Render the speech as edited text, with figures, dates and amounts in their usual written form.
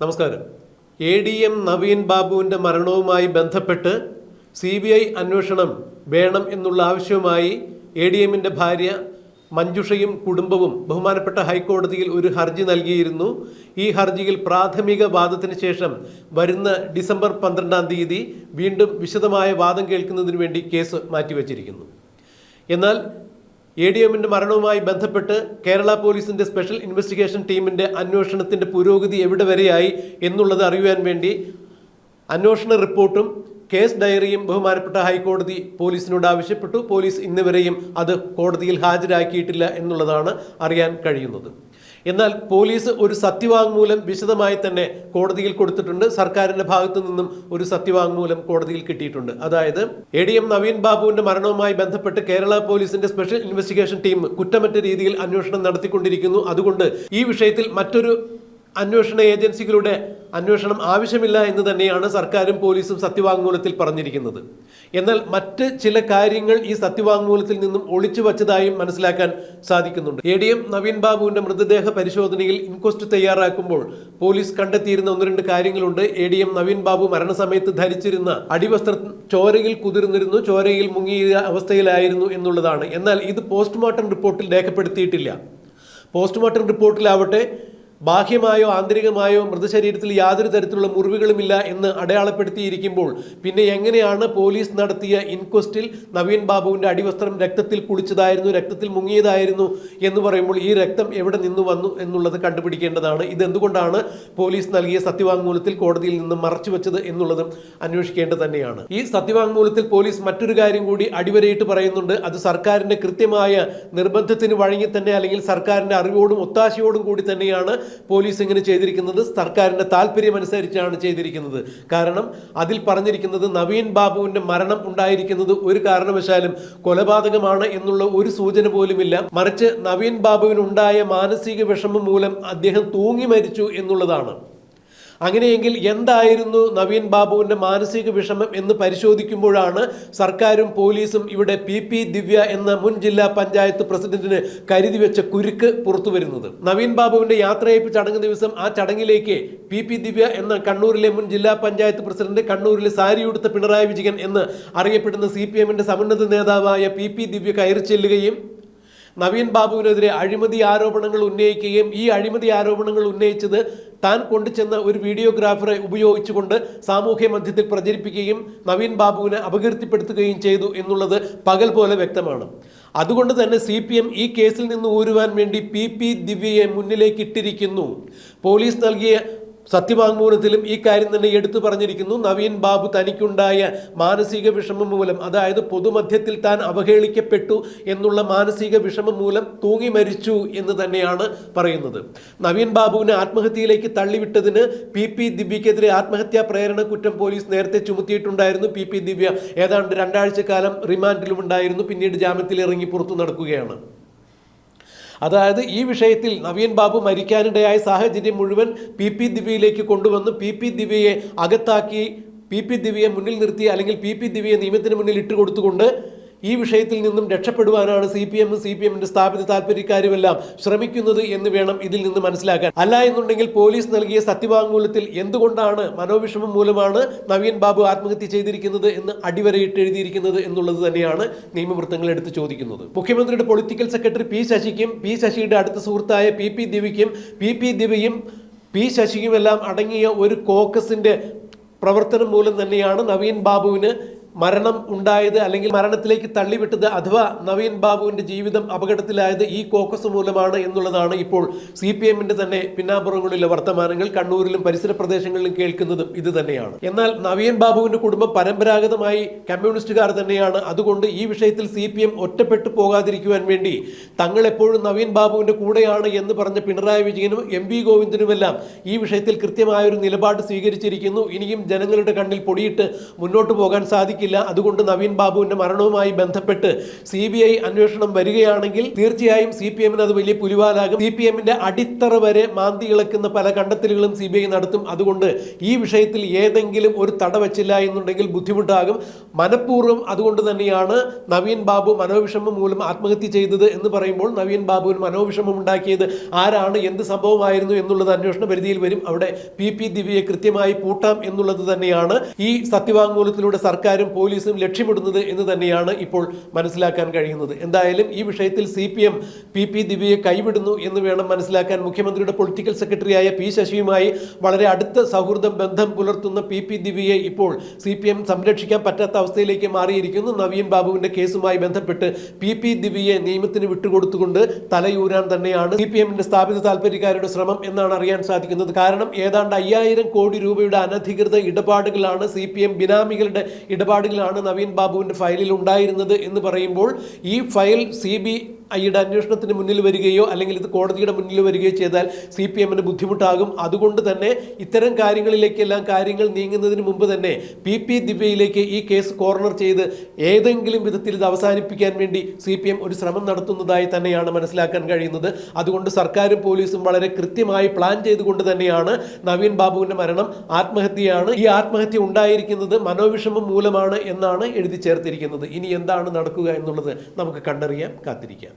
നമസ്കാരം. ADM നവീൻ ബാബുവിൻ്റെ മരണവുമായി ബന്ധപ്പെട്ട് CBI അന്വേഷണം വേണം എന്നുള്ള ആവശ്യവുമായി ADMൻ്റെ ഭാര്യ മഞ്ജുഷയും കുടുംബവും ബഹുമാനപ്പെട്ട ഹൈക്കോടതിയിൽ ഒരു ഹർജി നൽകിയിരുന്നു. ഈ ഹർജിയിൽ പ്രാഥമിക വാദത്തിന് ശേഷം വരുന്ന ഡിസംബർ 12-ാം തീയതി വീണ്ടും വിശദമായ വാദം കേൾക്കുന്നതിന് വേണ്ടി കേസ് മാറ്റിവച്ചിരിക്കുന്നു. എന്നാൽ ADMൻ്റെ മരണവുമായി ബന്ധപ്പെട്ട് കേരള പോലീസിൻ്റെ സ്പെഷ്യൽ ഇൻവെസ്റ്റിഗേഷൻ ടീമിൻ്റെ അന്വേഷണത്തിൻ്റെ പുരോഗതി എവിടെ വരെയായി എന്നുള്ളത് അറിയുവാൻ വേണ്ടി അന്വേഷണ റിപ്പോർട്ടും കേസ് ഡയറിയും ബഹുമാനപ്പെട്ട ഹൈക്കോടതി പോലീസിനോട് ആവശ്യപ്പെട്ടു. പോലീസ് ഇന്നുവരെയും അത് കോടതിയിൽ ഹാജരാക്കിയിട്ടില്ല എന്നുള്ളതാണ് അറിയാൻ കഴിയുന്നത്. എന്നാൽ പോലീസ് ഒരു സത്യവാങ്മൂലം വിശദമായി തന്നെ കോടതിയിൽ കൊടുത്തിട്ടുണ്ട്. സർക്കാരിൻ്റെ ഭാഗത്തു നിന്നും ഒരു സത്യവാങ്മൂലം കോടതിയിൽ കിട്ടിയിട്ടുണ്ട്. അതായത് ADM നവീൻ ബാബുവിൻ്റെ മരണവുമായി ബന്ധപ്പെട്ട് കേരള പോലീസിന്റെ സ്പെഷ്യൽ ഇൻവെസ്റ്റിഗേഷൻ ടീം കുറ്റമറ്റ രീതിയിൽ അന്വേഷണം നടത്തിക്കൊണ്ടിരിക്കുന്നു. അതുകൊണ്ട് ഈ വിഷയത്തിൽ മറ്റൊരു അന്വേഷണ ഏജൻസികളുടെ അന്വേഷണം ആവശ്യമില്ല എന്ന് തന്നെയാണ് സർക്കാരും പോലീസും സത്യവാങ്മൂലത്തിൽ പറഞ്ഞിരിക്കുന്നത്. എന്നാൽ മറ്റ് ചില കാര്യങ്ങൾ ഈ സത്യവാങ്മൂലത്തിൽ നിന്നും ഒളിച്ചു വച്ചതായും മനസ്സിലാക്കാൻ സാധിക്കുന്നുണ്ട്. ADM നവീൻ ബാബുവിൻ്റെ മൃതദേഹ പരിശോധനയിൽ ഇൻക്വസ്റ്റ് തയ്യാറാക്കുമ്പോൾ പോലീസ് കണ്ടെത്തിയിരുന്ന ഒന്ന് രണ്ട് കാര്യങ്ങളുണ്ട്. ADM നവീൻ ബാബു മരണസമയത്ത് ധരിച്ചിരുന്ന അടിവസ്ത്രം ചോരയിൽ കുതിർന്നിരുന്നു, ചോരയിൽ മുങ്ങിയ അവസ്ഥയിലായിരുന്നു എന്നുള്ളതാണ്. എന്നാൽ ഇത് പോസ്റ്റ്മോർട്ടം റിപ്പോർട്ടിൽ രേഖപ്പെടുത്തിയിട്ടില്ല. പോസ്റ്റ്മോർട്ടം റിപ്പോർട്ടിലാവട്ടെ ബാഹ്യമായോ ആന്തരികമായോ മൃതശരീരത്തിൽ യാതൊരു തരത്തിലുള്ള മുറിവുകളുമില്ല എന്ന് അടയാളപ്പെടുത്തിയിരിക്കുമ്പോൾ പിന്നെ എങ്ങനെയാണ് പോലീസ് നടത്തിയ ഇൻക്വസ്റ്റിൽ നവീൻ ബാബുവിൻ്റെ അടിവസ്ത്രം രക്തത്തിൽ കുളിച്ചതായിരുന്നു, രക്തത്തിൽ മുങ്ങിയതായിരുന്നു എന്ന് പറയുമ്പോൾ ഈ രക്തം എവിടെ നിന്ന് വന്നു എന്നുള്ളത് കണ്ടുപിടിക്കേണ്ടതാണ്. ഇതെന്തുകൊണ്ടാണ് പോലീസ് നൽകിയ സത്യവാങ്മൂലത്തിൽ കോടതിയിൽ നിന്ന് മറച്ചു വെച്ചത് എന്നുള്ളതും അന്വേഷിക്കേണ്ടത് തന്നെയാണ്. ഈ സത്യവാങ്മൂലത്തിൽ പോലീസ് മറ്റൊരു കാര്യം കൂടി അടിവരയിട്ട് പറയുന്നുണ്ട്. അത് സർക്കാരിൻ്റെ കൃത്യമായ നിർബന്ധത്തിന് വഴങ്ങി തന്നെ അല്ലെങ്കിൽ സർക്കാരിൻ്റെ അറിവോടും ഒത്താശയോടും കൂടി തന്നെയാണ് പോലീസ് ഇങ്ങനെ ചെയ്തിരിക്കുന്നത്. സർക്കാരിന്റെ താല്പര്യമനുസരിച്ചാണ് ചെയ്തിരിക്കുന്നത്. കാരണം അതിൽ പറഞ്ഞിരിക്കുന്നത് നവീൻ ബാബുവിന്റെ മരണം ഉണ്ടായിരിക്കുന്നത് ഒരു കാരണവശാലും കൊലപാതകമാണ് എന്നുള്ള ഒരു സൂചന പോലുമില്ല. മറിച്ച് നവീൻ ബാബുവിനുണ്ടായ മാനസിക വിഷമം മൂലം അദ്ദേഹം തൂങ്ങി മരിച്ചു എന്നുള്ളതാണ്. അങ്ങനെയെങ്കിൽ എന്തായിരുന്നു നവീൻ ബാബുവിൻ്റെ മാനസിക വിഷമം എന്ന് പരിശോധിക്കുമ്പോഴാണ് സർക്കാരും പോലീസും ഇവിടെ PP ദിവ്യ എന്ന മുൻ ജില്ലാ പഞ്ചായത്ത് പ്രസിഡന്റിന് കരുതി വെച്ച കുരുക്ക് പുറത്തു വരുന്നത്. നവീൻ ബാബുവിൻ്റെ യാത്രയയപ്പ് ചടങ്ങ് ദിവസം ആ ചടങ്ങിലേക്ക് PP ദിവ്യ എന്ന കണ്ണൂരിലെ മുൻ ജില്ലാ പഞ്ചായത്ത് പ്രസിഡന്റ്, കണ്ണൂരിലെ സാരിയുടുത്ത പിണറായി വിജയൻ എന്ന് അറിയപ്പെടുന്ന CPMന്റെ സമുന്നത നേതാവായ PP ദിവ്യ കയറി ചെല്ലുകയും നവീൻ ബാബുവിനെതിരെ അഴിമതി ആരോപണങ്ങൾ ഉന്നയിക്കുകയും ഈ അഴിമതി ആരോപണങ്ങൾ ഉന്നയിച്ചത് താൻ കൊണ്ടുചെന്ന ഒരു വീഡിയോഗ്രാഫറെ ഉപയോഗിച്ചുകൊണ്ട് സാമൂഹ്യ മധ്യത്തിൽ പ്രചരിപ്പിക്കുകയും നവീൻ ബാബുവിനെ അപകീർത്തിപ്പെടുത്തുകയും ചെയ്തു എന്നുള്ളത് പകൽ പോലെ വ്യക്തമാണ്. അതുകൊണ്ട് തന്നെ CPM ഈ കേസിൽ നിന്ന് ഊരുവാൻ വേണ്ടി PP ദിവ്യയെ മുന്നിലേക്ക് ഇട്ടിരിക്കുന്നു. പോലീസ് നൽകിയ സത്യവാങ്മൂലത്തിലും ഈ കാര്യം തന്നെ എടുത്തു പറഞ്ഞിരിക്കുന്നു. നവീൻ ബാബു തനിക്കുണ്ടായ മാനസിക വിഷമം മൂലം, അതായത് പൊതുമധ്യത്തിൽ താൻ അവഹേളിക്കപ്പെട്ടു എന്നുള്ള മാനസിക വിഷമം മൂലം തൂങ്ങി മരിച്ചു എന്ന് തന്നെയാണ് പറയുന്നത്. നവീൻ ബാബുവിനെ ആത്മഹത്യയിലേക്ക് തള്ളിവിട്ടതിന് PP ദിവ്യക്കെതിരെ ആത്മഹത്യാ പ്രേരണ കുറ്റം പോലീസ് നേരത്തെ ചുമത്തിയിട്ടുണ്ടായിരുന്നു. PP ദിവ്യ ഏതാണ്ട് 2 ആഴ്ചക്കാലം റിമാൻഡിലും ഉണ്ടായിരുന്നു. പിന്നീട് ജാമ്യത്തിൽ ഇറങ്ങി പുറത്തു നടക്കുകയാണ്. അതായത് ഈ വിഷയത്തിൽ നവീൻ ബാബു മരിക്കാനിടയായ സാഹചര്യം മുഴുവൻ PP ദിവ്യയിലേക്ക് കൊണ്ടുവന്ന് PP ദിവ്യയെ അകത്താക്കി, PP ദിവ്യയെ മുന്നിൽ നിർത്തി അല്ലെങ്കിൽ PP ദിവ്യയെ നിയമത്തിന് മുന്നിൽ ഇട്ടുകൊടുത്തുകൊണ്ട് ഈ വിഷയത്തിൽ നിന്നും രക്ഷപ്പെടുവാനാണ് CPMന്റെ സ്ഥാപിത താല്പര്യക്കാരുമെല്ലാം ശ്രമിക്കുന്നത് എന്ന് വേണം ഇതിൽ നിന്ന് മനസ്സിലാക്കാൻ. അല്ല എന്നുണ്ടെങ്കിൽ പോലീസ് നൽകിയ സത്യവാങ്മൂലത്തിൽ എന്തുകൊണ്ടാണ് മനോവിഷമം മൂലമാണ് നവീൻ ബാബു ആത്മഹത്യ ചെയ്തിരിക്കുന്നത് എന്ന് അടിവരയിട്ട് എഴുതിയിരിക്കുന്നത് എന്നുള്ളത് തന്നെയാണ് നിയമവൃത്തങ്ങൾ എടുത്ത് ചോദിക്കുന്നത്. മുഖ്യമന്ത്രിയുടെ പൊളിറ്റിക്കൽ സെക്രട്ടറി P ശശിക്കും P ശശിയുടെ അടുത്ത സുഹൃത്തായ PP ദിവ്യയ്ക്കും PP ദിവ്യയും P ശശിയുമെല്ലാം അടങ്ങിയ ഒരു കോക്കസിന്റെ പ്രവർത്തനം മൂലം തന്നെയാണ് നവീൻ ബാബുവിന് മരണം ഉണ്ടായത് അല്ലെങ്കിൽ മരണത്തിലേക്ക് തള്ളിവിട്ടത് അഥവാ നവീൻ ബാബുവിൻ്റെ ജീവിതം അപകടത്തിലായത് ഈ കോക്കസ് മൂലമാണ് എന്നുള്ളതാണ് ഇപ്പോൾ CPMന്റെ തന്നെ പിന്നാമ്പുറങ്ങളിലെ വർത്തമാനങ്ങൾ. കണ്ണൂരിലും പരിസര പ്രദേശങ്ങളിലും കേൾക്കുന്നതും ഇത് തന്നെയാണ്. എന്നാൽ നവീൻ ബാബുവിൻ്റെ കുടുംബം പരമ്പരാഗതമായി കമ്മ്യൂണിസ്റ്റുകാർ തന്നെയാണ്. അതുകൊണ്ട് ഈ വിഷയത്തിൽ CPM ഒറ്റപ്പെട്ടു പോകാതിരിക്കുവാൻ വേണ്ടി തങ്ങൾ എപ്പോഴും നവീൻ ബാബുവിൻ്റെ കൂടെയാണ് എന്ന് പറഞ്ഞ പിണറായി വിജയനും MV ഗോവിന്ദനുമെല്ലാം ഈ വിഷയത്തിൽ കൃത്യമായൊരു നിലപാട് സ്വീകരിച്ചിരിക്കുന്നു. ഇനിയും ജനങ്ങളുടെ കണ്ണിൽ പൊടിയിട്ട് മുന്നോട്ട് പോകാൻ സാധിക്കും സാധിക്കില്ല. അതുകൊണ്ട് നവീൻ ബാബുവിന്റെ മരണവുമായി ബന്ധപ്പെട്ട് CBI അന്വേഷണം വരികയാണെങ്കിൽ തീർച്ചയായും CPM അത് വലിയ പുലിവാലാകും. CPMന്റെ അടിത്തറ വരെ മാന്തി ഇളക്കുന്ന പല കണ്ടെത്തലുകളും CBI നടത്തും. അതുകൊണ്ട് ഈ വിഷയത്തിൽ ഏതെങ്കിലും ഒരു തട വച്ചില്ല എന്നുണ്ടെങ്കിൽ ബുദ്ധിമുട്ടാകും. മനഃപൂർവ്വം അതുകൊണ്ട് തന്നെയാണ് നവീൻ ബാബു മനോവിഷമം മൂലം ആത്മഹത്യ ചെയ്തത് എന്ന് പറയുമ്പോൾ നവീൻ ബാബുവിന് മനോവിഷമം ഉണ്ടാക്കിയത് ആരാണ്, എന്ത് സംഭവമായിരുന്നു എന്നുള്ളത് അന്വേഷണ പരിധിയിൽ വരും. അവിടെ PP ദിവ്യയെ കൃത്യമായി പൂട്ടാം എന്നുള്ളത് തന്നെയാണ് ഈ സത്യവാങ്മൂലത്തിലൂടെ സർക്കാരും പോലീസും ലക്ഷ്യമിടുന്നത് എന്ന് തന്നെയാണ് ഇപ്പോൾ മനസ്സിലാക്കാൻ കഴിയുന്നത്. എന്തായാലും ഈ വിഷയത്തിൽ CPM PP ദിവ്യയെ കൈവിടുന്നു എന്ന് വേണം മനസ്സിലാക്കാൻ. മുഖ്യമന്ത്രിയുടെ പൊളിറ്റിക്കൽ സെക്രട്ടറിയായ P ശശിയുമായി വളരെ അടുത്ത സൗഹൃദ ബന്ധം പുലർത്തുന്ന PP ദിവ്യയെ ഇപ്പോൾ CPM സംരക്ഷിക്കാൻ പറ്റാത്ത അവസ്ഥയിലേക്ക് മാറിയിരിക്കുന്നു. നവീൻ ബാബുവിന്റെ കേസുമായി ബന്ധപ്പെട്ട് PP ദിവ്യയെ നിയമത്തിന് വിട്ടുകൊടുത്തുകൊണ്ട് തലയൂരാൻ തന്നെയാണ് CPMന്റെ സ്ഥാപിത താല്പര്യക്കാരുടെ ശ്രമം എന്നാണ് അറിയാൻ സാധിക്കുന്നത്. കാരണം ഏതാണ്ട് 5000 കോടി രൂപയുടെ അനധികൃത ഇടപാടുകളാണ് CPM ബിനാമികളുടെ ഇടപാടുകളാണ് നവീൻ ബാബുവിന്റെ ഫയലിൽ ഉണ്ടായിരുന്നത് എന്ന് പറയുമ്പോൾ ഈ ഫയൽ CBIയുടെ അന്വേഷണത്തിന് മുന്നിൽ വരികയോ അല്ലെങ്കിൽ ഇത് കോടതിയുടെ മുന്നിൽ വരികയോ ചെയ്താൽ CPMന് ബുദ്ധിമുട്ടാകും. അതുകൊണ്ട് തന്നെ ഇത്തരം കാര്യങ്ങളിലേക്കെല്ലാം കാര്യങ്ങൾ നീങ്ങുന്നതിന് മുമ്പ് തന്നെ PP ദിവ്യയിലേക്ക് ഈ കേസ് കോർണർ ചെയ്ത് ഏതെങ്കിലും വിധത്തിൽ ഇത് അവസാനിപ്പിക്കാൻ വേണ്ടി CPM ഒരു ശ്രമം നടത്തുന്നതായി തന്നെയാണ് മനസ്സിലാക്കാൻ കഴിയുന്നത്. അതുകൊണ്ട് സർക്കാരും പോലീസും വളരെ കൃത്യമായി പ്ലാൻ ചെയ്തുകൊണ്ട് തന്നെയാണ് നവീൻ ബാബുവിന്റെ മരണം ആത്മഹത്യയാണ്. ഈ ആത്മഹത്യ ഉണ്ടായിരിക്കുന്നത് മനോവിഷമം മൂലമാണ് എന്നാണ് എഴുതി ചേർത്തിരിക്കുന്നത്. ഇനി എന്താണ് നടക്കുക എന്നുള്ളത് നമുക്ക് കണ്ടറിയാം, കാത്തിരിക്കാം.